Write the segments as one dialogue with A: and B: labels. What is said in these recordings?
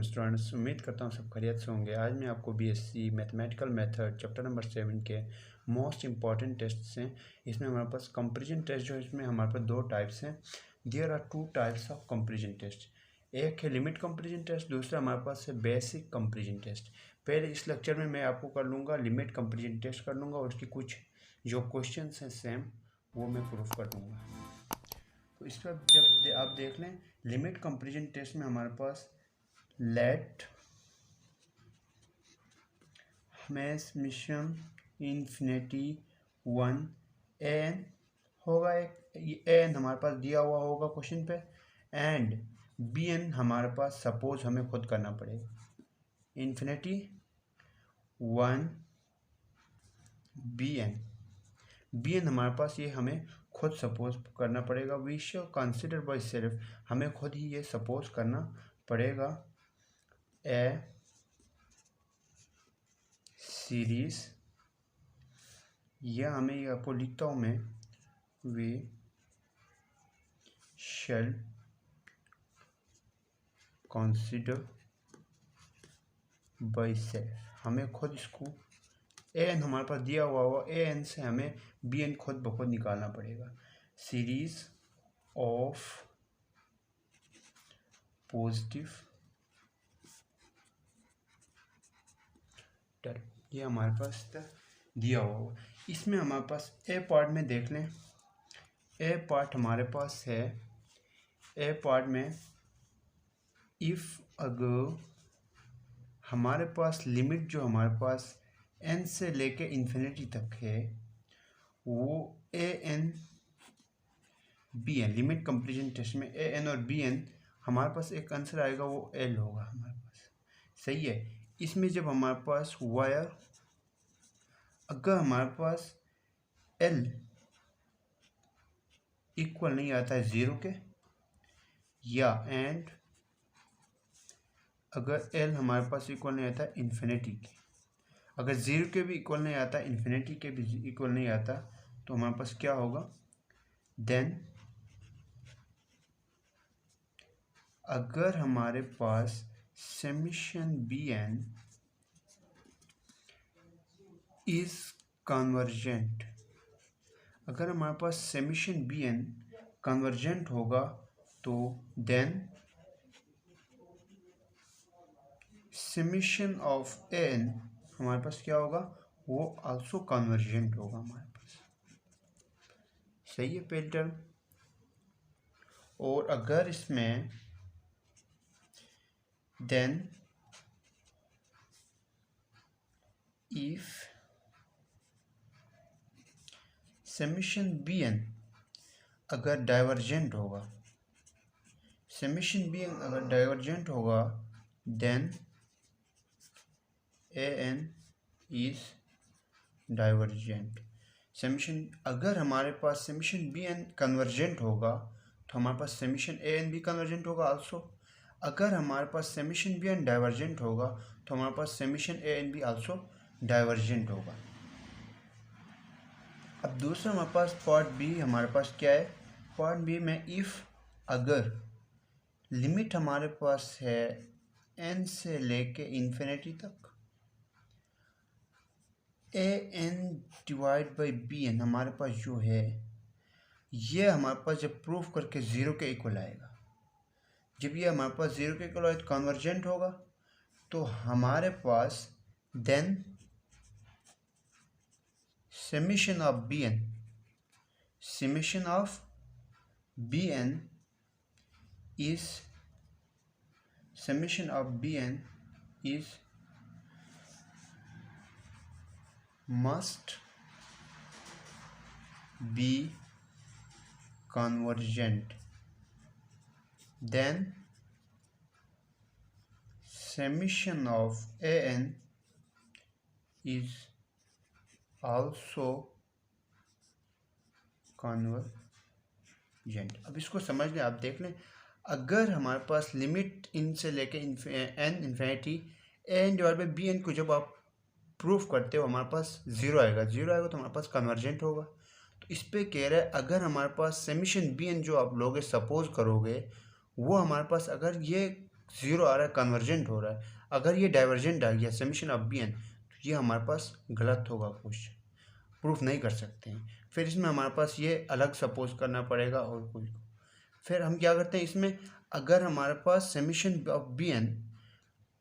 A: Students, उम्मीद करता हूँ सब खैरियत से होंगे। आज मैं आपको BSc mathematical method chapter number 7 के मोस्ट इंपॉर्टेंट टेस्ट्स हैं। इसमें हमारे पास कंपैरिजन टेस्ट जो है, इसमें हमारे पास दो टाइप्स हैं। There are two types of comparison test. एक है लिमिट कंपैरिजन टेस्ट, दूसरा हमारे पास है बेसिक कंपैरिजन टेस्ट। पहले इस लेक्चर में मैं आपको कर लूँगा लिमिट कंपैरिजन टेस्ट कर लूँगा और उसकी कुछ जो क्वेश्चन हैं सेम वो मैं प्रूफ कर दूँगा। तो इस पर जब आप देख लें लिमिट कंपैरिजन टेस्ट में हमारे पास let math mission infinity 1 n होगा। एक एन हमारे पास दिया हुआ होगा क्वेश्चन पे, एंड बी एन हमारे पास सपोज हमें खुद करना पड़ेगा। इन्फिनिटी 1 बी एन हमारे पास ये हमें खुद सपोज करना पड़ेगा। We shall consider by self, हमें खुद ही ये सपोज करना पड़ेगा। ए सीरीज, या हमें ये आपको लिखता हूँ मैं, we shall consider by self, हमें खुद इसको ए एन हमारे पास दिया हुआ ए एन से हमें बी एन खुद ब खुद निकालना पड़ेगा। सीरीज ऑफ पॉजिटिव टर्म, ये हमारे पास दिया हुआ। इसमें हमारे पास ए पार्ट में देख लें, ए पार्ट हमारे पास है। ए पार्ट में इफ़ अगर हमारे पास लिमिट जो हमारे पास एन से लेके इन्फिनिटी तक है, वो a n b n, limit comparison test में ए एन और बी एन हमारे पास एक आंसर आएगा, वो एल होगा हमारे पास। सही है। इसमें जब हमारे पास वायर अगर हमारे पास एल इक्वल नहीं आता है 0 के, या एंड अगर एल हमारे पास इक्वल नहीं आता इन्फिनिटी के, अगर 0 के भी इक्वल नहीं आता, इन्फिनिटी के भी इक्वल नहीं आता, तो हमारे पास क्या होगा, देन अगर हमारे पास summation b n is convergent, अगर हमारे पास समेशन बी एन कन्वर्जेंट होगा, तो देन समेशन ऑफ एन हमारे पास क्या होगा, वो आल्सो कन्वर्जेंट होगा हमारे पास। सही है पहली टर्म। और अगर इसमें then if summation b n अगर डाइवर्जेंट होगा, समेशन बी एन अगर डाइवर्जेंट होगा, then a n is divergent. Summation अगर हमारे पास समेशन बी एन कन्वर्जेंट होगा, तो हमारे पास समेशन ए एन भी कन्वर्जेंट होगा आल्सो। अगर हमारे पास समेशन बी एन डाइवर्जेंट होगा, तो हमारे पास समेशन ए एन भी आल्सो डाइवर्जेंट होगा। अब दूसरा हमारे पास पार्ट बी हमारे पास क्या है, पार्ट बी में इफ़ अगर लिमिट हमारे पास है एन से लेके इन्फिनिटी तक, a n divide by b n हमारे पास जो है, ये हमारे पास जब प्रूफ करके 0 के इक्वल आएगा, जब ये हमारे पास 0 के इक्वल आए तो कन्वर्जेंट होगा, तो हमारे पास then summation of b n, summation of b n is, summation of b n is must be convergent, then summation of an is also convergent। अब इसको समझ लें, आप देख लें, अगर हमारे पास लिमिट इन से लेके n infinity n divide by b n को जब आप प्रूफ करते हो, हमारे पास 0 आएगा, 0 आएगा तो हमारे पास कन्वर्जेंट होगा। तो इस पे कह रहा है अगर हमारे पास समेशन बी एन जो आप लोगे सपोज करोगे, वो हमारे पास अगर ये ज़ीरो आ रहा है, कन्वर्जेंट हो रहा है। अगर ये डाइवर्जेंट आ गया समीशन ऑफ बी एन, तो ये हमारे पास गलत होगा, क्वेश्चन प्रूफ नहीं कर सकते हैं। फिर इसमें हमारे पास ये अलग सपोज करना पड़ेगा और कुछ। फिर हम क्या करते हैं इसमें, अगर हमारे पास summation of b n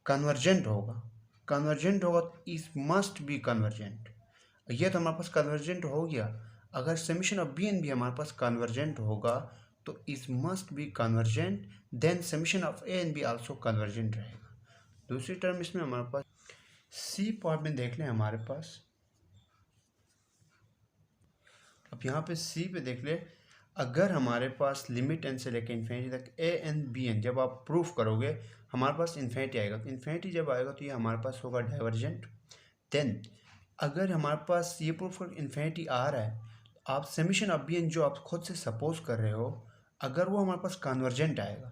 A: convergent होगा तो इस मस्ट बी कन्वर्जेंट। ये तो हमारे पास कन्वर्जेंट हो गया। अगर समीशन ऑफ बी एन भी हमारे पास कन्वर्जेंट होगा तो इस must be convergent, then summation of a n भी आल्सो कन्वर्जेंट रहेगा। दूसरी टर्म इसमें हमारे पास सी पार्ट में देख लें हमारे पास। अब यहाँ पे सी पे देख ले, अगर हमारे पास लिमिट एन से लेकर इन्फिनिटी तक ए एन बी एन जब आप प्रूफ करोगे हमारे पास इन्फिनिटी आएगा। तो इन्फिनिटी जब आएगा तो ये हमारे पास होगा डाइवर्जेंट। देन अगर हमारे पास ये प्रूफ कर इन्फिनिटी आ रहा है, आप समीशन ऑफ बी एन जो आप खुद से सपोज कर रहे हो, अगर वो हमारे पास कन्वर्जेंट आएगा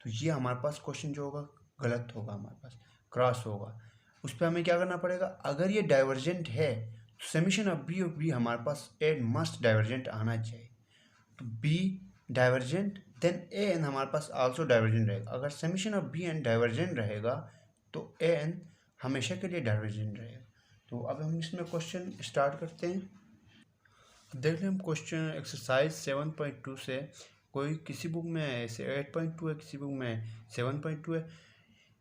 A: तो ये हमारे पास क्वेश्चन जो होगा गलत होगा, हमारे पास क्रॉस होगा। उस पर हमें क्या करना पड़ेगा, अगर ये डाइवर्जेंट है तो समीशन ऑफ बी हमारे पास ए मस्ट डाइवर्जेंट आना चाहिए। तो b divergent, then a n हमारे पास आल्सो डाइवर्जेंट रहेगा। अगर summation of b n divergent रहेगा तो ए एन हमेशा के लिए डाइवर्जेंट रहेगा। तो अब हम इसमें क्वेश्चन स्टार्ट करते हैं। देख लें हम क्वेश्चन एक्सरसाइज 7.2 से, कोई किसी बुक में 8.2 है, किसी बुक में 7.2 है।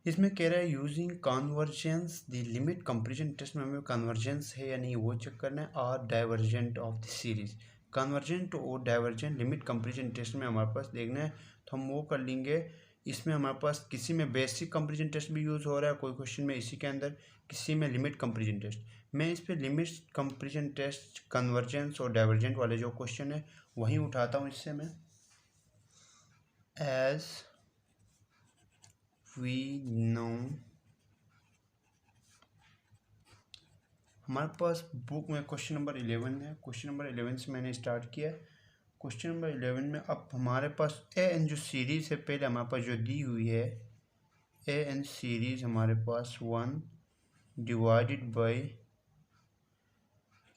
A: इसमें कह रहा है using convergence the limit comparison test में हमें कन्वर्जेंस है या नहीं वो चेक करना है, और divergent of the series. Convergent और डाइवर्जेंट लिमिट कंपैरिजन टेस्ट में हमारे पास देखना है तो हम वो कर लेंगे। इसमें हमारे पास किसी में बेसिक कंपैरिजन टेस्ट भी यूज़ हो रहा है, कोई क्वेश्चन में इसी के अंदर, किसी में लिमिट कंपैरिजन टेस्ट। मैं इस पर लिमिट कंपैरिजन टेस्ट कन्वर्जेंस और डाइवर्जेंट वाले जो क्वेश्चन है वहीं उठाता हूँ। इससे मैं एज वी नो, हमारे पास बुक में क्वेश्चन नंबर 11 है। क्वेश्चन नंबर 11 से मैंने स्टार्ट किया। क्वेश्चन नंबर 11 में अब हमारे पास ए एन जो सीरीज़ है पहले हमारे पास जो दी हुई है, ए एन सीरीज़ हमारे पास 1 divided by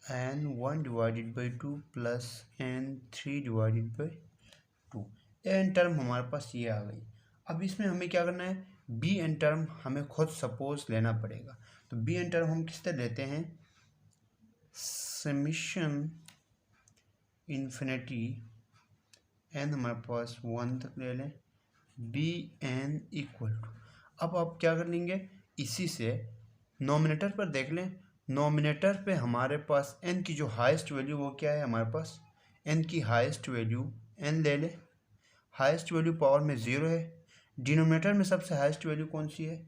A: n 1 divided by 2 plus n 3 divided by 2। A n term हमारे पास ये आ गई। अब इसमें हमें क्या करना है, बी एन टर्म हमें खुद सपोज लेना पड़ेगा। तो बी एन टर्म हम किस तरह लेते हैं, समीशन इन्फिनिटी एन हमारे पास 1 तक ले लें, बी एन इक्वल टू, अब आप क्या कर लेंगे, इसी से नोमिनेटर पर देख लें। नोमिनेटर पे हमारे पास एन की जो हाईएस्ट वैल्यू वो क्या है, हमारे पास एन की हाईएस्ट वैल्यू एन ले लें। हाईएस्ट वैल्यू पावर में 0 है। डिनोमिनेटर में सबसे हाईएस्ट वैल्यू कौन सी है,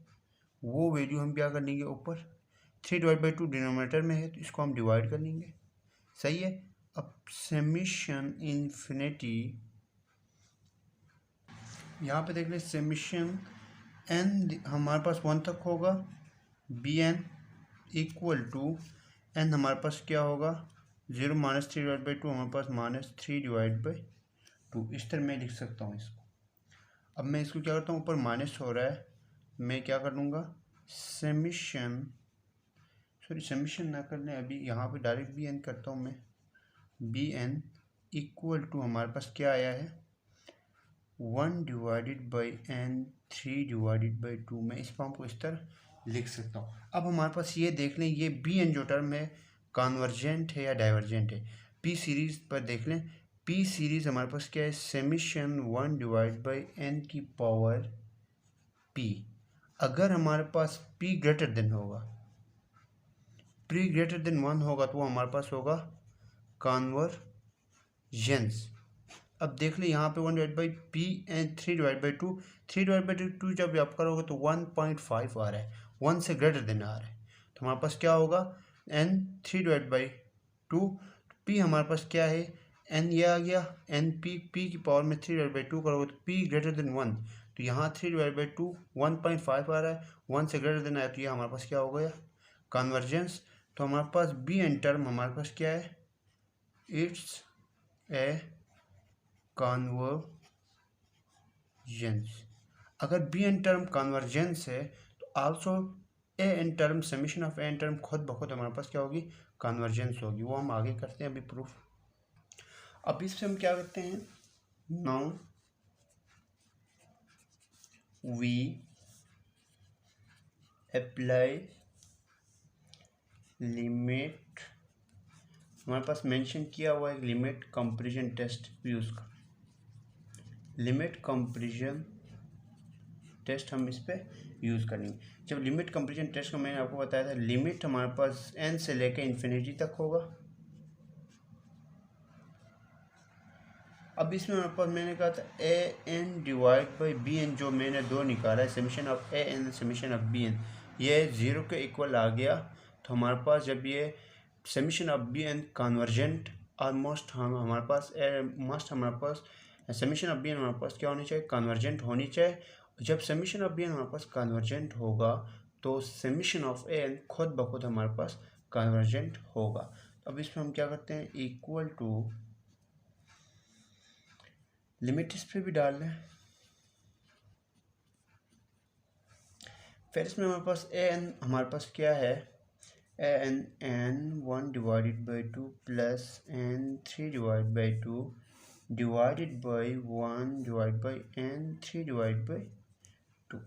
A: वो वैल्यू हम क्या कर लेंगे ऊपर, 3 डिवाइड बाई 2 डिनोमिनेटर में है तो इसको हम डिवाइड कर लेंगे। सही है। अब समीशन इन्फिनिटी, यहाँ पे देख लें समीशन एन हमारे पास 1 तक होगा, b n equal to n हमारे पास क्या होगा 0 माइनस 3 डिवाइड बाई 2 हमारे पास माइनस 3 डिवाइड बाई 2। इस तरह मैं लिख सकता हूँ इसको। अब मैं इसको क्या करता हूँ, ऊपर माइनस हो रहा है, मैं क्या कर लूँगा, समीशन ना कर लें अभी, यहाँ पे डायरेक्ट बी एन करता हूँ मैं। बी एन इक्वल टू हमारे पास क्या आया है 1 divided by n 3 divided by 2। मैं इस फॉर्म को इस तरह लिख सकता हूँ। अब हमारे पास ये देख लें, ये बी एन जो टर्म है कन्वर्जेंट है या डाइवर्जेंट है। पी सीरीज़ पर देख लें, पी सीरीज़ हमारे पास क्या है, समीशन 1 डिवाइड बाई एन की पावर पी। अगर हमारे पास पी ग्रेटर देन होगा, पी ग्रेटर देन 1 होगा तो वो हमारे पास होगा कन्वर्जेंस। अब देख लें यहाँ पे 1 divide by P and 3 divide by 2, 3 divide by 2 जब आप करोगे तो 1.5 आ रहा है, 1 से ग्रेटर देन आ रहा है। तो हमारे पास क्या होगा एन 3 डिवाइड बाई 2, पी हमारे पास क्या है एन, ये आ गया एन पी, पी की पावर में 3 डिवाइड बाई 2 करोगे तो पी ग्रेटर देन 1, तो यहाँ 3 डिवाइड बाई 2 1.5 आ रहा है, 1 से ग्रेटर देन आया तो ये हमारे पास क्या हो गया कन्वर्जेंस। तो हमारे पास बी एन टर्म हमारे पास क्या है, इट्स ए कन्वर्जेंस। अगर बी एन टर्म कन्वर्जेंस है तो also a n term, summation of a n term खुद ब खुद हमारे पास क्या होगी कन्वर्जेंस होगी। वो हम आगे करते हैं अभी प्रूफ। अब इससे हम क्या करते हैं, नाउ वी अप्लाई लिमिट, हमारे पास मेंशन किया हुआ है लिमिट कंपैरिजन टेस्ट यूज़ कर, लिमिट कंपैरिजन टेस्ट हम इस पर यूज़ करेंगे। जब लिमिट कंपैरिजन टेस्ट का मैंने आपको बताया था, लिमिट हमारे पास n से लेकर इन्फिनिटी तक होगा। अब इसमें हमारे पास मैंने कहा था an डिवाइड बाई bn, जो मैंने दो निकाला है, summation of an summation of bn, ये 0 के इक्वल आ गया। तो हमारे पास जब ये summation of bn convergent almost हमारे पास हमारे पास समीशन ऑफ bn हमारे पास क्या होनी चाहिए, कन्वर्जेंट होनी चाहिए। जब समीशन ऑफ bn हमारे पास कन्वर्जेंट होगा तो समीशन ऑफ an खुद ब खुद हमारे पास कन्वर्जेंट होगा। अब इसमें हम क्या करते हैं, इक्वल टू लिमिट इस पर भी डाल लें। फिर इसमें हमारे पास an हमारे पास क्या है, n 1 divided by 2 plus n 3 divide by 2 divided by 1 divide by n 3 divide by 2।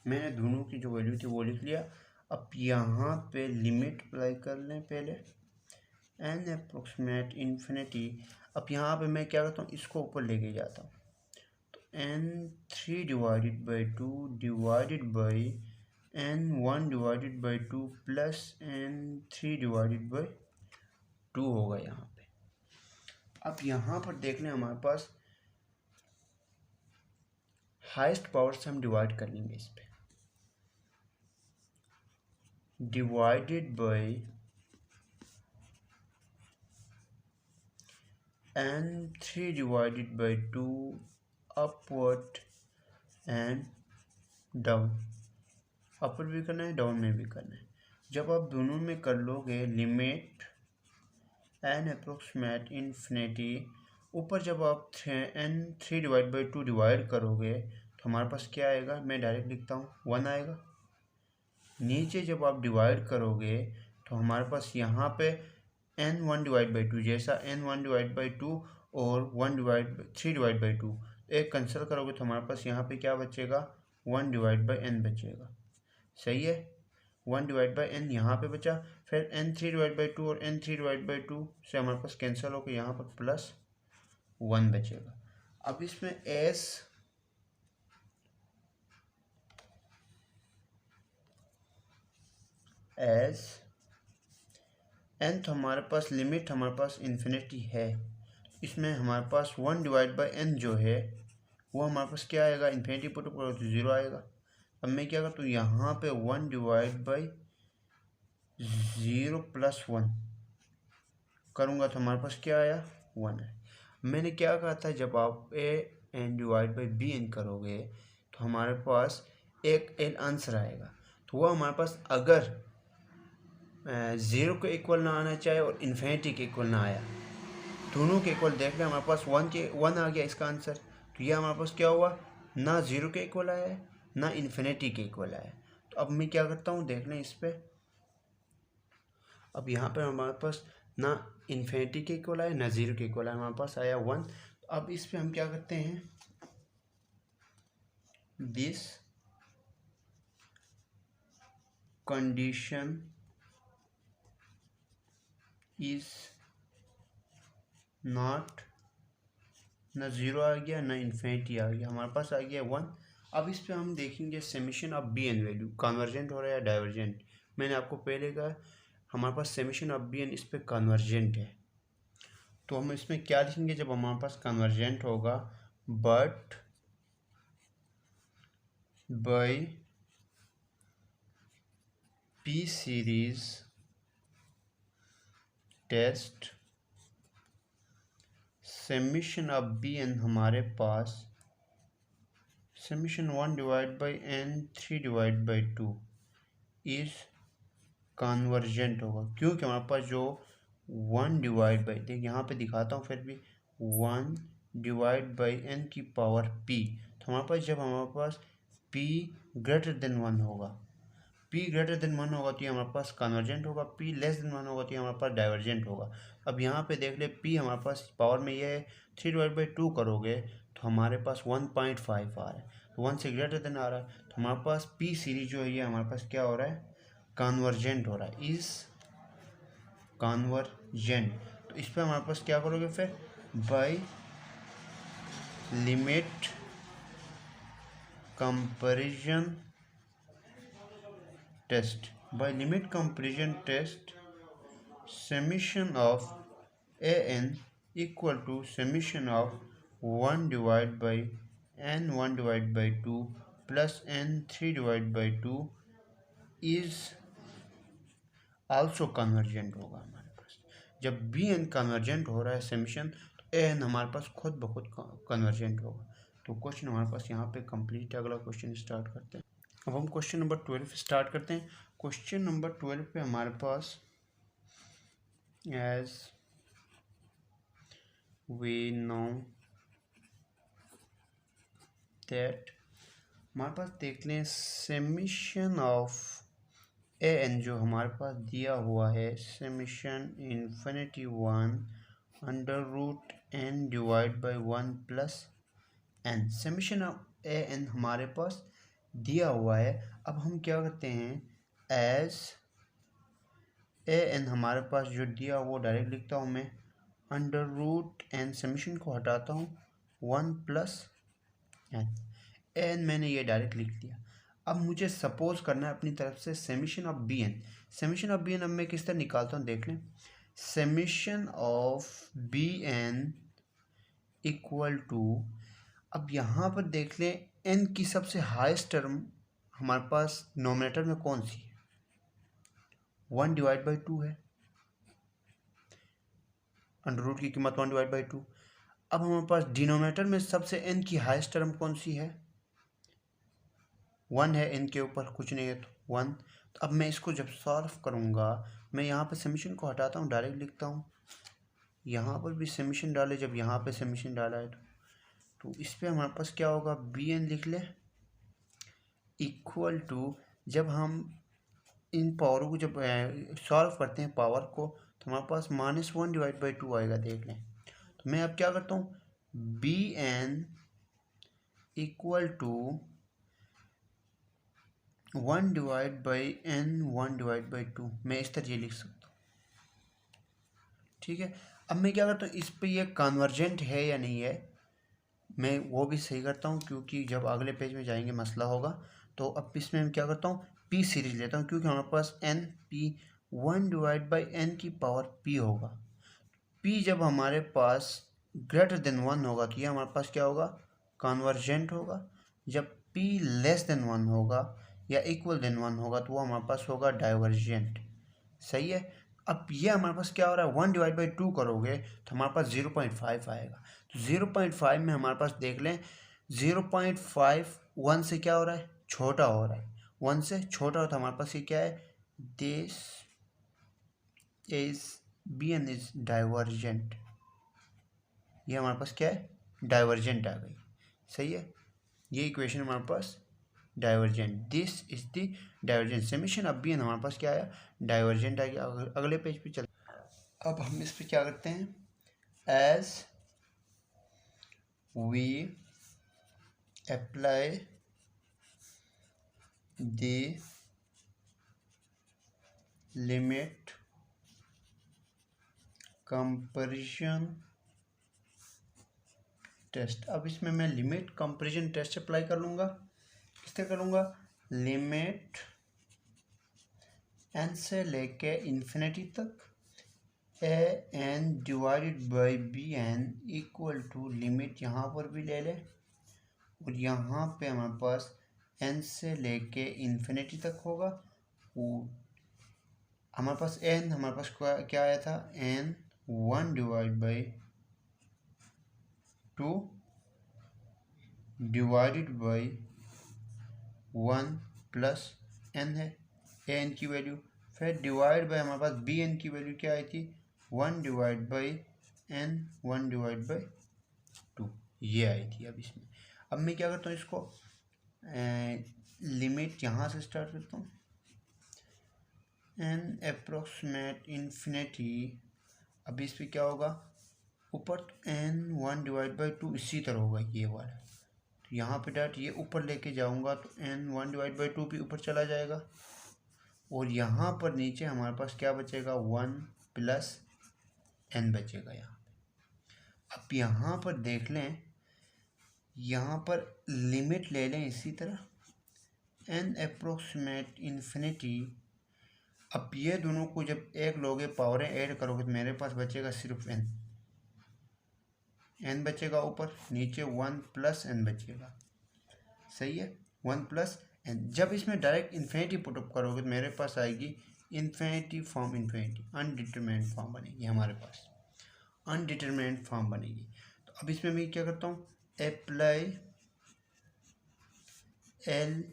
A: मैंने दोनों की जो वैल्यू थी वो लिख लिया। अब यहाँ पे लिमिट अप्लाई कर लें पहले, n अप्रोक्सीमेट इन्फिनिटी। अब यहाँ पे मैं क्या करता हूँ, इसको ऊपर लेके जाता हूँ, तो n 3 divided by 2 divided by n 1 divided by 2 plus n 3 divided by 2 होगा यहाँ पे। अब यहाँ पर देख लें, हमारे पास हाईएस्ट पावर से हम डिवाइड कर लेंगे इस पे, divided by n 3 divided by 2 upward and down, upper भी करना है डाउन में भी करना है। जब आप दोनों में कर लोगे लिमिट n अप्रोक्सीमेट इन्फिनिटी, ऊपर जब आप n 3 डिवाइड बाई 2 डिवाइड करोगे तो हमारे पास क्या आएगा, मैं डायरेक्ट लिखता हूँ 1 आएगा। नीचे जब आप डिवाइड करोगे तो हमारे पास यहाँ पे n 1 डिवाइड बाई 2, जैसा n 1 डिवाइड बाई 2 और 3 डिवाइड बाई 2 एक कैंसिल करोगे तो हमारे पास यहाँ पे क्या बचेगा, 1 डिवाइड बाई n बचेगा। सही है, 1 डिवाइड बाई n यहाँ पे बचा। फिर n 3 डिवाइड बाई 2 और n 3 डिवाइड बाई 2 से हमारे पास कैंसिल होकर यहाँ पर प्लस 1 बचेगा। अब इसमें एस n तो हमारे पास लिमिट हमारे पास इन्फिनिटी है, इसमें हमारे पास 1 डिवाइड बाई n जो है वो हमारे पास क्या आएगा, इन्फिनिटी पुट करो तो 0 आएगा। अब मैं क्या करता हूँ, यहाँ पे 1 डिवाइड बाई 0 प्लस 1 करूँगा तो हमारे पास क्या आया, 1 है। मैंने क्या कहा था, जब आप an डिवाइड बाई bn करोगे तो हमारे पास एक n आंसर आएगा। तो वो हमारे पास अगर 0 के इक्वल ना आना चाहिए और इन्फिनिटी के इक्वल ना आया, दोनों के इक्वल देख लें, हमारे पास 1 आ गया इसका आंसर। तो ये हमारे पास क्या हुआ, ना 0 के इक्वल आया है ना इन्फिनिटी के इक्वल आया है। तो अब मैं क्या करता हूँ, देख लें इस पर। अब यहाँ पर हमारे पास ना इन्फिनिटी के इक्वल आया ना 0 के इक्वल आया, हमारे पास आया 1। तो अब इस पर हम क्या करते हैं, दिस कंडीशन इज नॉट, ना 0 आ गया ना इन्फिनिटी आ गया, हमारे पास आ गया 1। अब इस पे हम देखेंगे summation of bn value convergent हो रहा है या डाइवर्जेंट। मैंने आपको पहले कहा हमारे पास समीशन ऑफ bn इस पे कन्वर्जेंट है, तो हम इसमें क्या लिखेंगे, जब हमारे पास कन्वर्जेंट होगा, but by p series test summation of bn हमारे पास summation 1 divide by n 3 divide by 2 is convergent होगा, क्योंकि हमारे पास जो 1 डिवाइड बाई, देख यहाँ पे दिखाता हूँ, फिर भी 1 डिवाइड बाई n की पावर p, तो हमारे पास जब हमारे पास p ग्रेटर देन 1 होगा, p ग्रेटर देन 1 होगा तो ये हमारे पास कन्वर्जेंट होगा, p लेस देन 1 होगा तो ये हमारे पास डाइवर्जेंट होगा। अब यहाँ पे देख ले, p हमारे पास पावर में ये है, 3 डिवाइड बाई 2 करोगे तो हमारे पास 1.5 आ रहा है। तो 1 से ग्रेटर देन आ रहा है, तो हमारे पास पी सीरीज जो है ये हमारे पास क्या हो रहा है, कन्वर्जेंट हो रहा है, इज कन्वर्जेंट। तो इस पर हमारे पास क्या करोगे फिर, by limit comparison test, by limit comparison test summation of an equal to summation of 1 divided by n 1 divided by 2 plus n 3 divided by 2 is also convergent होगा हमारे पास। जब बी एन कन्वर्जेंट हो रहा है समीशन, तो ए n हमारे पास खुद ब खुद कन्वर्जेंट होगा। तो क्वेश्चन हमारे पास यहाँ पे कंप्लीट है। अगला क्वेश्चन स्टार्ट करते हैं। अब हम क्वेश्चन नंबर 12 स्टार्ट करते हैं। क्वेश्चन नंबर 12 पे हमारे पास as we know that हमारे पास देख लें समीशन ऑफ ए एन जो हमारे पास दिया हुआ है, summation infinity 1 under root n divide by 1 plus n. Summation of a n हमारे पास दिया हुआ है। अब हम क्या करते हैं, एज ए एन हमारे पास जो दिया वो डायरेक्ट लिखता हूँ मैं, अंडर रूट एन समीशन को हटाता हूँ 1 प्लस एन। एन मैंने ये डायरेक्ट लिख दिया। अब मुझे सपोज करना है अपनी तरफ से summation of b n. Summation of b n अब मैं किस तरह निकालता हूँ देख लें। Summation of b n equal to, अब यहाँ पर देख लें एन की सबसे हाईएस्ट टर्म हमारे पास नोमिनेटर में कौन सी है, 1 डिवाइड बाई 2 है, अंडर रूट की कीमत 1 डिवाइड बाई 2। अब हमारे पास डिनोमिनेटर में सबसे एन की हाईएस्ट टर्म कौन सी है, 1 है, एन के ऊपर कुछ नहीं है तो 1। तो अब मैं इसको जब सॉल्व करूँगा, मैं यहाँ पे समीशन को हटाता हूँ, डायरेक्ट लिखता हूँ, यहाँ पर भी समीशन डाले, जब यहाँ पे समीशन डाला है तो इस पर हमारे पास क्या होगा, बी एन लिख ले इक्वल टू, जब हम इन पावरों को जब सॉल्व करते हैं पावर को, तो हमारे पास -1 डिवाइड बाई 2 आएगा देख लें। तो मैं अब क्या करता हूँ, b n equal to 1 divide by n 1 divide by 2, मैं इस तरह ये लिख सकता हूँ। ठीक है, अब मैं क्या करता हूँ, इस पे ये कन्वर्जेंट है या नहीं है मैं वो भी सही करता हूँ, क्योंकि जब अगले पेज में जाएंगे मसला होगा। तो अब इसमें मैं क्या करता हूँ, पी सीरीज लेता हूँ, क्योंकि हमारे पास n p 1 divide by n की पावर पी होगा। पी जब हमारे पास ग्रेटर देन 1 होगा तो ये हमारे पास क्या होगा, कन्वर्जेंट होगा। जब पी लेस देन 1 होगा या इक्वल देन 1 होगा तो वो हमारे पास होगा डाइवर्जेंट। सही है। अब ये हमारे पास क्या हो रहा है, 1 डिवाइड बाई 2 करोगे तो हमारे पास 0.5 आएगा। तो 0.5 में हमारे पास देख लें 0.5 1 से क्या हो रहा है, छोटा हो रहा है। 1 से छोटा हो तो हमारे पास ये क्या है, this is b n is divergent. ये हमारे पास क्या है, डाइवर्जेंट आ गई। सही है, ये इक्वेशन हमारे पास divergent, this is the divergent. Summation of b n हमारे पास क्या आया, डाइवर्जेंट आ गया। अगले पेज पे चल, अब हम इस पे क्या करते हैं, as we apply the limit comparison test. अब इसमें मैं लिमिट कंपैरिजन टेस्ट अप्लाई कर लूँगा। किस तरह करूँगा, लिमिट एन से लेके इन्फिनिटी तक a n divided by b n equal to limit यहाँ पर भी ले ले, और यहाँ पे हमारे पास एन से लेके इन्फिनिटी तक होगा। और हमारे पास एन हमारे पास क्या आया था, n 1 divide by 2 divided by 1 plus n है, ए एन की वैल्यू, फिर डिवाइड बाई हमारे पास बी एन की वैल्यू क्या आई थी, 1 divide by n 1 divide by 2, ये आई थी। अब इसमें अब मैं क्या करता हूँ, इसको लिमिट यहाँ से स्टार्ट करता हूँ, एन अप्रोक्सीमेट इन्फिनिटी। अब इस पर क्या होगा, ऊपर एन 1 डिवाइड बाई 2 इसी तरह होगा ये वाला। तो यहाँ पे डॉट ये ऊपर लेके जाऊँगा तो n 1/2 भी ऊपर चला जाएगा, और यहाँ पर नीचे हमारे पास क्या बचेगा, 1 + n बचेगा यहाँ पे। अब यहाँ पर देख लें, यहाँ पर लिमिट ले लें इसी तरह n अप्रोक्सीमेट इन्फिनिटी। अब ये दोनों को जब एक लोगे पावरें ऐड करोगे तो मेरे पास बचेगा सिर्फ n बचेगा, ऊपर नीचे 1 + n बचेगा। सही है, 1 + n। जब इसमें डायरेक्ट इन्फिनिटी पुटअप करोगे तो मेरे पास आएगी infinity form, infinity undetermined form बनेगी हमारे पास, अनडिटरमाइंड फॉर्म बनेगी। तो अब इसमें मैं क्या करता हूँ, apply L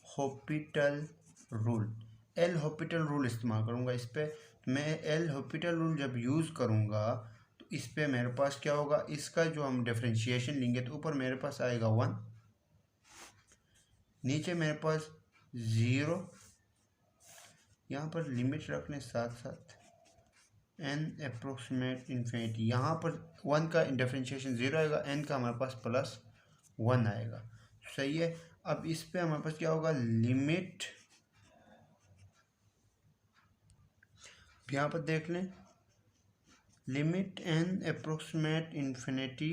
A: Hôpital rule, L Hôpital rule इस्तेमाल करूँगा इस पर। मैं एल हॉपिटल रूल जब यूज़ करूँगा तो इस पर मेरे पास क्या होगा, इसका जो हम डिफरेंशिएशन लेंगे तो ऊपर मेरे पास आएगा 1, नीचे मेरे पास 0, यहाँ पर लिमिट रखने साथ साथ n अप्रोक्सीमेट इन्फिनिटी, यहाँ पर 1 का डिफरेंशिएशन 0 आएगा, n का हमारे पास +1 आएगा। सही है। अब इस पे हमारे पास क्या होगा, लिमिट, यहाँ पर देख लें, लिमिट n अप्रोक्सीमेट इन्फिनिटी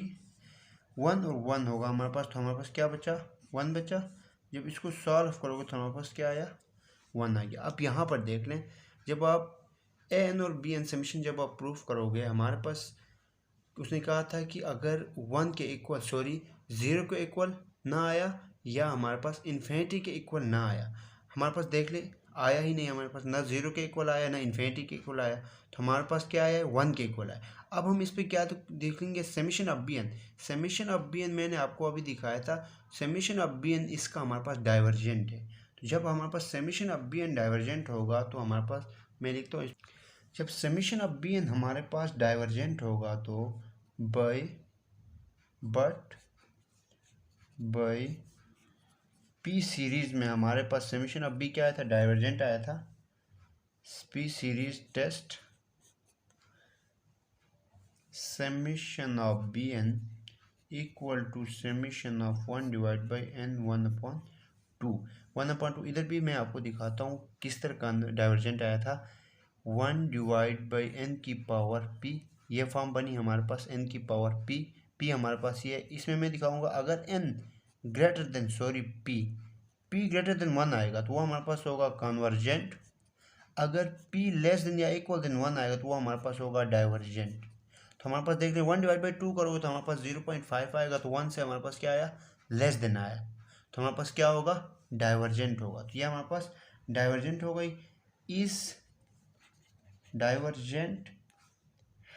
A: 1 और 1 होगा हमारे पास, तो हमारे पास क्या बचा, 1 बचा। जब इसको सॉल्व करोगे तो हमारे पास क्या आया, 1 आ गया। अब यहाँ पर देख लें, जब आप an और bn समीशन जब आप प्रूफ करोगे, हमारे पास उसने कहा था कि अगर 1 के इक्वल, 0 के इक्वल ना आया या हमारे पास इन्फिनिटी के इक्वल ना आया, हमारे पास देख ले आया ही नहीं, हमारे पास ना 0 के इक्वल आया ना इन्फिनिटी के इक्वल आया, तो हमारे पास क्या आया है, 1 के इक्वल आया। अब हम इस पर क्या तो देखेंगे, summation of bn। Summation of bn मैंने आपको अभी दिखाया था, समीशन ऑफ bn इसका हमारे पास डाइवर्जेंट है। तो जब हमारे पास समीशन ऑफ bn डाइवर्जेंट होगा तो हमारे पास, मैं लिखता हूँ, जब समीशन ऑफ bn हमारे पास डाइवर्जेंट होगा तो बाय पी सीरीज में हमारे पास समीशन ऑफ b क्या आया था, डाइवर्जेंट आया था। P series test summation of bn equal to summation of 1/n 1/2। 1/2 इधर भी मैं आपको दिखाता हूँ किस तरह का डाइवर्जेंट आया था। 1/n की पावर p, ये फॉर्म बनी हमारे पास, n की पावर p हमारे पास ये है। इसमें मैं दिखाऊंगा अगर n greater than p greater then 1 आएगा तो वो हमारे पास होगा कन्वर्जेंट, अगर p लेस देन या इक्वल देन 1 आएगा तो वो हमारे पास होगा डाइवर्जेंट। तो हमारे पास देख रहे 1/2 करोगे तो हमारे पास 0.5 आएगा, तो 1 से हमारे पास क्या आया, लेस देन आया, तो हमारे पास क्या होगा, डाइवर्जेंट होगा। तो ये हमारे पास डाइवर्जेंट हो गई, इस divergent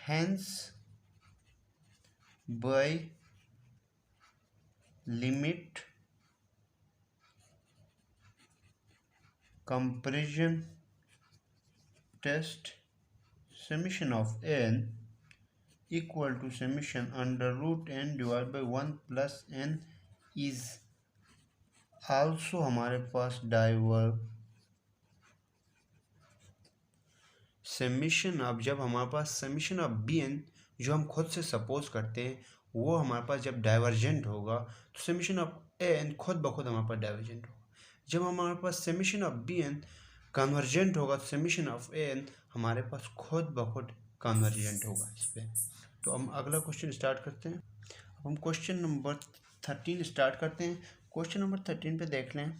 A: hence by limit comparison test summation of n equal to summation under root n divided by 1 plus n is also हमारे पास समीशन ऑफ, जब हमारे पास समीशन ऑफ bn जो हम खुद से सपोज करते हैं वो हमारे पास जब डाइवर्जेंट होगा तो समीशन ऑफ an खुद ब खुद हमारे पास डाइवर्जेंट होगा। जब हमारे पास समीशन ऑफ bn कन्वर्जेंट होगा तो समीशन ऑफ an हमारे पास खुद ब खुद कन्वर्जेंट होगा इस पर। तो हम अगला क्वेश्चन स्टार्ट करते हैं। अब हम क्वेश्चन नंबर 13 स्टार्ट करते हैं। क्वेश्चन नंबर 13 पे देख लें,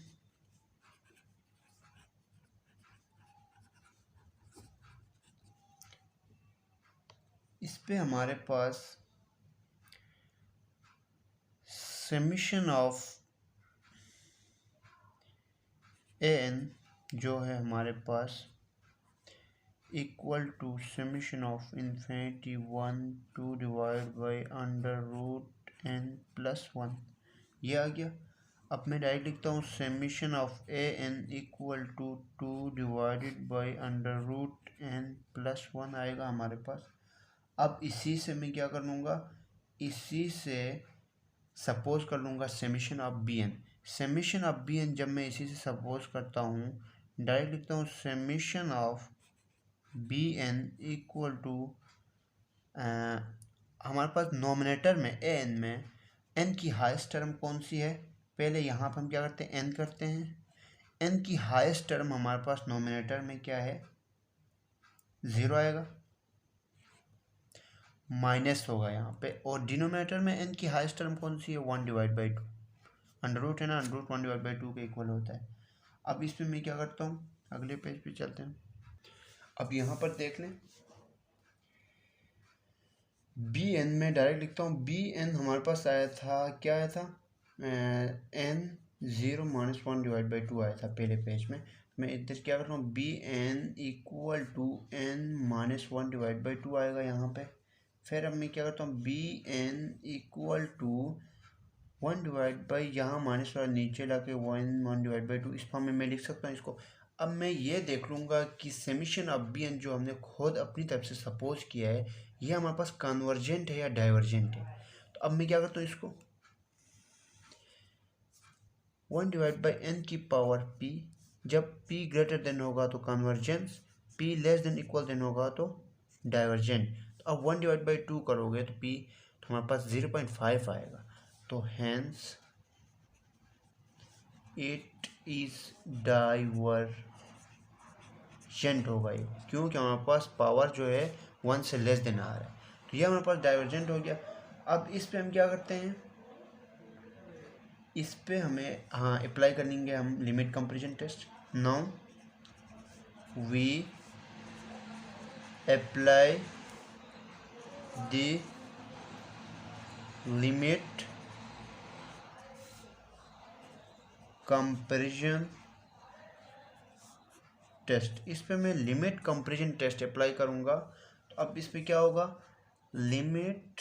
A: इस पे हमारे पास समीशन ऑफ an जो है हमारे पास equal to summation of infinity 1 2 divide by under root n plus 1, ये आ गया। अब मैं डायरेक्ट लिखता हूँ summation of an equal to 2 divided by under root n plus 1 आएगा हमारे पास। अब इसी से मैं क्या कर लूँगा, इसी से सपोज कर लूँगा summation of bn। Summation of bn जब मैं इसी से सपोज करता हूँ, डायरेक्ट लिखता हूँ summation of bn equal to, हमारे पास नोमिनेटर में an में एन की हाईएस्ट टर्म कौन सी है, पहले यहाँ पर हम क्या करते हैं, एन करते हैं। एन की हाईएस्ट टर्म हमारे पास नोमिनेटर में क्या है, 0 आएगा, माइनस होगा यहाँ पे, और डिनोमिनेटर में एन की हाईएस्ट टर्म कौन सी है, 1/2, अंडर रूट है ना, अंडर रूट 1/2 के इक्वल होता है। अब इस पे मैं क्या करता हूँ, अगले पेज पे चलते हैं। अब यहाँ पर देख लें, बी एन में डायरेक्ट लिखता हूँ। बी एन हमारे पास आया था, क्या आया था, एन 0 - 1/2 आया था पहले पेज में। मैं इधर क्या कर रहा हूँ, b n equal to n -1/2 आएगा यहाँ पे। फिर अब मैं क्या करता हूँ, बी एन इक्वल टू 1/, यहाँ माइनस वाला नीचे ला के 1/2 इस फॉर्म में मैं लिख सकता हूँ इसको। अब मैं ये देख लूँगा कि समेशन ऑफ बी एन जो हमने खुद अपनी तरफ से सपोज किया है, ये हमारे पास कन्वर्जेंट है या डाइवर्जेंट है। तो अब मैं क्या करता हूँ इसको, 1/n की पावर p, जब p ग्रेटर देन होगा तो convergence, p less than equal than होगा तो डाइवर्जेंट। तो अब 1/2 करोगे तो p तो हमारे पास 0.5 आएगा। तो हैंस इट इज डाइवर्जेंट होगा ये, क्योंकि हमारे पास पावर जो है 1 से लेस देन आ रहा है, तो ये हमारे पास डाइवर्जेंट हो गया। अब इस पे हम क्या करते हैं, इस पे हमें हाँ अप्लाई करेंगे हम limit comparison test. Now we apply the limit comparison test. इस पे मैं लिमिट कंपैरिजन टेस्ट अप्लाई करूँगा। तो अब इस पे क्या होगा, limit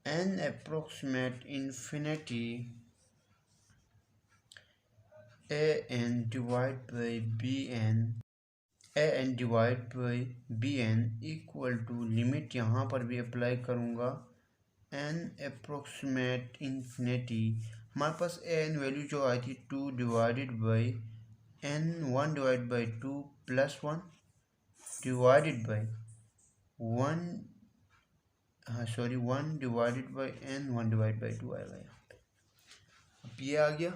A: n approximate infinity an divide by b n equal to limit, यहाँ पर भी अप्लाई करूँगा n अप्रोक्सीमेट इन्फिनिटी। हमारे पास एन वैल्यू जो आई थी 2 divided by n 1/2 plus 1 divided by 1 divided by n 1/2 आएगा यहाँ पे। अब ये आ गया।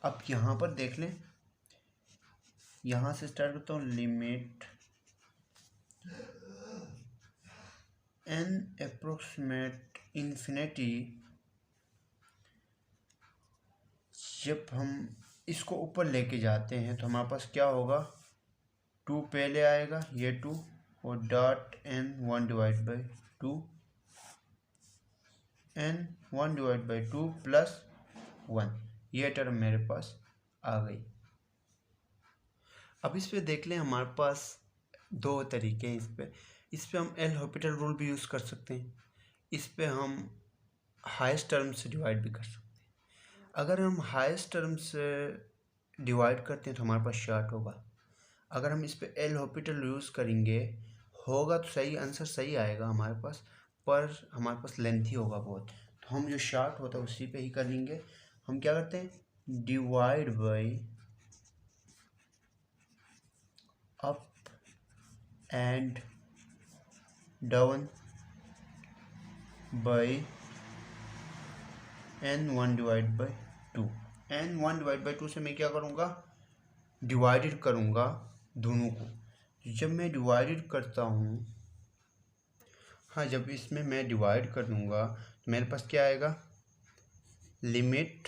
A: अब यहाँ पर देख लें, यहाँ से स्टार्ट करता हूँ, लिमिट n अप्रोक्सीमेट इन्फिनिटी। जब हम इसको ऊपर लेके जाते हैं तो हमारे पास क्या होगा, 2 पहले आएगा, ये 2 और डॉट n 1/2 n 1/2 प्लस 1, ये टर्म मेरे पास आ गई। अब इस पे देख लें, हमारे पास दो तरीके हैं। इस पे हम एल हॉस्पिटल रूल भी यूज़ कर सकते हैं, इस पे हम हाईएस्ट टर्म से डिवाइड भी कर सकते हैं। अगर हम हाईएस्ट टर्म से डिवाइड करते हैं तो हमारे पास शॉर्ट होगा। अगर हम इस पे एल हॉस्पिटल यूज़ करेंगे होगा तो सही आंसर सही आएगा हमारे पास, पर हमारे पास लेंथी होगा बहुत। तो हम जो शॉर्ट होता है उसी पे ही कर लेंगे। हम क्या करते हैं, divide by up and down by n1/2। n1/2 से मैं क्या करूँगा, डिवाइडेड करूँगा दोनों को। जब मैं डिवाइडेड करता हूँ, हाँ जब इसमें मैं डिवाइड कर दूँगा तो मेरे पास क्या आएगा, लिमिट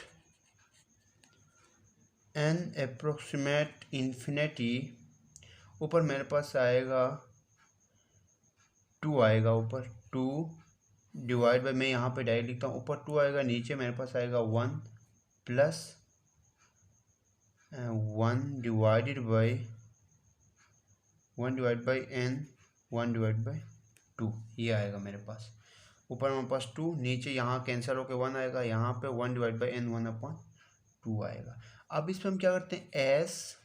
A: n अप्रोक्सीमेट इन्फिनिटी, ऊपर मेरे पास आएगा 2 आएगा, ऊपर 2 डिवाइड बाई, मैं यहाँ पे डायरेक्ट लिखता हूँ, ऊपर 2 आएगा, नीचे मेरे पास आएगा 1 प्लस 1 डिवाइडेड बाई n 1/2, ये आएगा मेरे पास। ऊपर मेरे पास 2, नीचे यहाँ कैंसिल होकर 1 आएगा, यहाँ पे 1/n 1/2 आएगा। अब इस पर हम क्या करते हैं, एस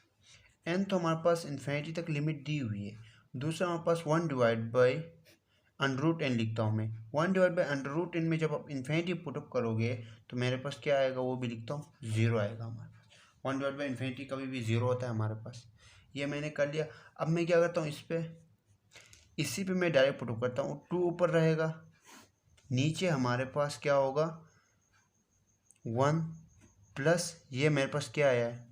A: n तो हमारे पास इन्फिनिटी तक लिमिट दी हुई है, दूसरा हमारे पास 1/√n लिखता हूँ मैं। 1/√n में जब आप इन्फिनिटी पुटअप करोगे तो मेरे पास क्या आएगा, वो भी लिखता हूँ, 0 आएगा हमारे पास। 1/∞ कभी भी 0 होता है हमारे पास। ये मैंने कर लिया। अब मैं क्या करता हूँ, इसी पे मैं डायरेक्ट पुटअप करता हूँ। 2 ऊपर रहेगा, नीचे हमारे पास क्या होगा 1 प्लस ये मेरे पास क्या आया है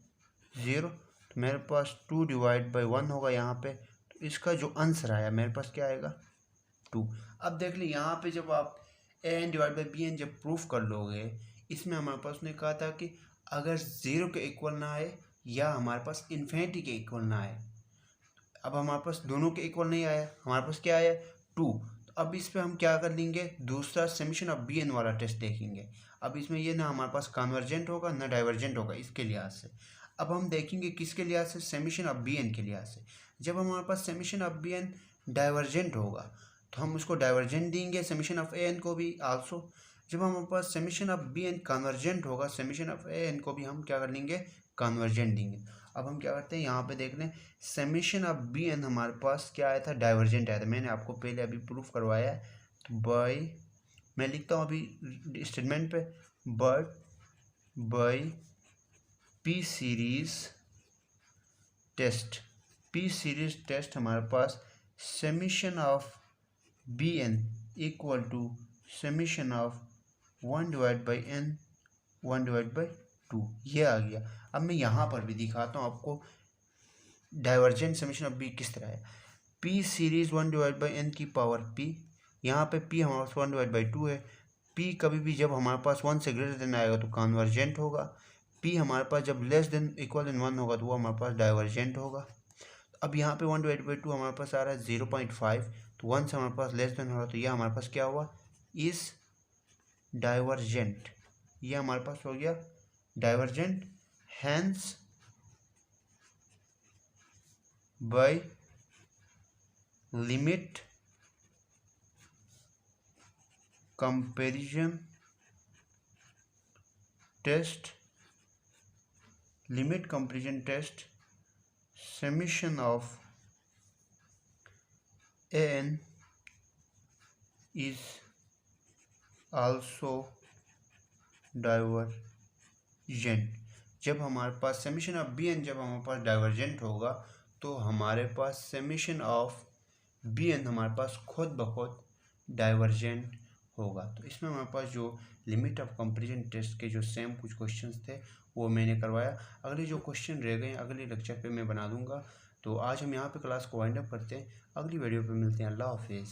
A: 0, तो मेरे पास 2 डिवाइड बाई 1 होगा यहाँ पे। तो इसका जो आंसर आया मेरे पास क्या आएगा 2। अब देख ली यहाँ पे जब आप n divide by b n जब प्रूफ कर लोगे, इसमें हमारे पास ने कहा था कि अगर 0 के इक्वल ना आए या हमारे पास इन्फिनिटी के इक्वल ना आए। अब हमारे पास दोनों के इक्वल नहीं आया, हमारे पास क्या आया 2। तो अब इस पर हम क्या कर लेंगे, दूसरा समीशन ऑफ बी एन वाला टेस्ट देखेंगे। अब इसमें ये ना हमारे पास कन्वर्जेंट होगा ना डाइवर्जेंट होगा इसके लिहाज से। अब हम देखेंगे किसके लिहाज से, समीशन ऑफ बी एन के लिहाज से। जब हमारे पास summation of b n divergent होगा तो हम उसको डाइवर्जेंट देंगे, समीशन ऑफ ए एन को भी आल्सो। जब हमारे पास summation of b n convergent होगा, समीशन ऑफ ए एन को भी हम क्या कर लेंगे, कन्वर्जेंट देंगे। अब हम क्या करते हैं, यहाँ पे देख लें समीशन ऑफ बी एन हमारे पास क्या आया था, डाइवर्जेंट आया था। मैंने आपको पहले अभी प्रूफ करवाया है। तो बाई, मैं लिखता हूँ अभी स्टेटमेंट पे, but by p series test. P series test हमारे पास summation of b n equal to summation of 1 divide by n 1 divide by 2, ये आ गया। अब मैं यहाँ पर भी दिखाता हूँ आपको डाइवर्जेंट समीशन ऑफ बी किस तरह है। P series 1 divide by n की पावर पी, यहाँ पे पी हमारे पास 1 डिवाइड बाई 2 है। पी कभी भी जब हमारे पास 1 से ग्रेटर देन आएगा तो कन्वर्जेंट होगा। पी हमारे पास जब लेस देन इक्वल देन 1 होगा तो वो हमारे पास डाइवर्जेंट होगा। अब यहाँ पे 1 डिवाइड बाई 2 हमारे पास आ रहा है 0.5, तो 1 से हमारे पास लेस देन होगा तो ये हमारे पास क्या हुआ, इस डाइवर्जेंट। ये हमारे पास हो गया divergent, hence by limit comparison test, limit comparison test summation of n is also divergent. जब हमारे पास समीशन ऑफ बी एन जब हमारे पास डाइवर्जेंट होगा तो हमारे पास समीशन ऑफ बी एन हमारे पास खुद ब खुद डाइवर्जेंट होगा। तो इसमें हमारे पास जो लिमिट ऑफ कंपैरिजन टेस्ट के जो सेम कुछ क्वेश्चंस थे वो मैंने करवाया। अगले जो क्वेश्चन रह गए अगले लेक्चर पे मैं बना दूंगा। तो आज हम यहाँ पे क्लास को वाइंड अप करते हैं, अगली वीडियो पे मिलते हैं। अल्लाह हाफिज़।